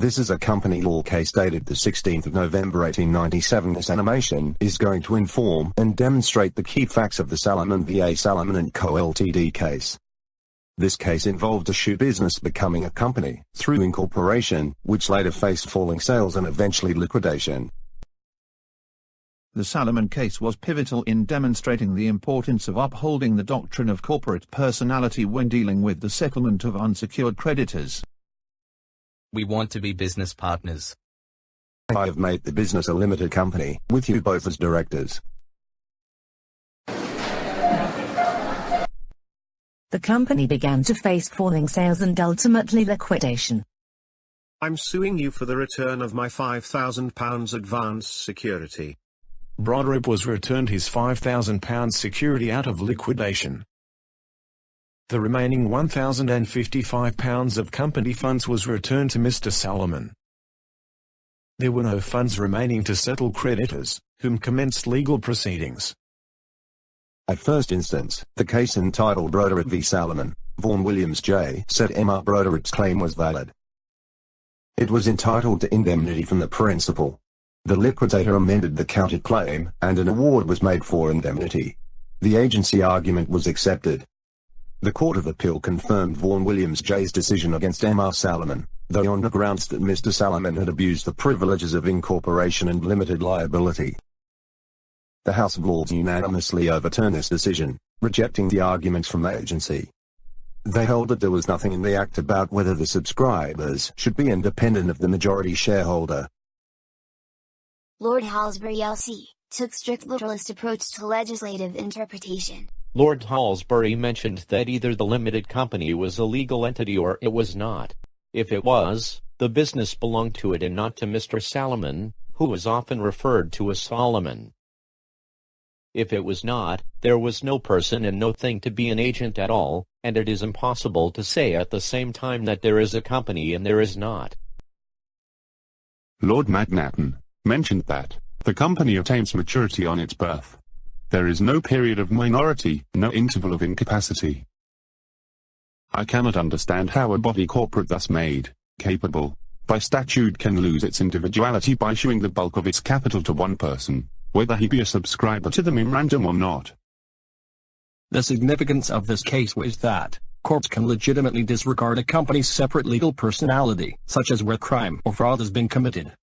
This is a company law case dated the 16th of November 1897. This animation is going to inform and demonstrate the key facts of the Salomon v. Salomon & Co. Ltd. case. This case involved a shoe business becoming a company through incorporation, which later faced falling sales and eventually liquidation. The Salomon case was pivotal in demonstrating the importance of upholding the doctrine of corporate personality when dealing with the settlement of unsecured creditors. We want to be business partners. I have made the business a limited company, with you both as directors. The company began to face falling sales and ultimately liquidation. I'm suing you for the return of my £5,000 advance security. Broderick was returned his £5,000 security out of liquidation. The remaining £1,055 of company funds was returned to Mr. Salomon. There were no funds remaining to settle creditors, whom commenced legal proceedings. At first instance, the case entitled Broderick v. Salomon, Vaughan Williams J. said M.R. Broderick's claim was valid. It was entitled to indemnity from the principal. The liquidator amended the counterclaim, and an award was made for indemnity. The agency argument was accepted. The Court of Appeal confirmed Vaughan Williams J.'s decision against M.R. Salomon, though on the grounds that Mr. Salomon had abused the privileges of incorporation and limited liability. The House of Lords unanimously overturned this decision, rejecting the arguments from the agency. They held that there was nothing in the Act about whether the subscribers should be independent of the majority shareholder. Lord Halsbury LC took strict literalist approach to legislative interpretation. Lord Halsbury mentioned that either the limited company was a legal entity or it was not. If it was, the business belonged to it and not to Mr. Salomon, who was often referred to as Solomon. If it was not, there was no person and no thing to be an agent at all, and it is impossible to say at the same time that there is a company and there is not. Lord Magnaton mentioned that the company attains maturity on its birth. There is no period of minority, no interval of incapacity. I cannot understand how a body corporate thus made, capable, by statute can lose its individuality by issuing the bulk of its capital to one person, whether he be a subscriber to the memorandum or not. The significance of this case was that courts can legitimately disregard a company's separate legal personality, such as where crime or fraud has been committed.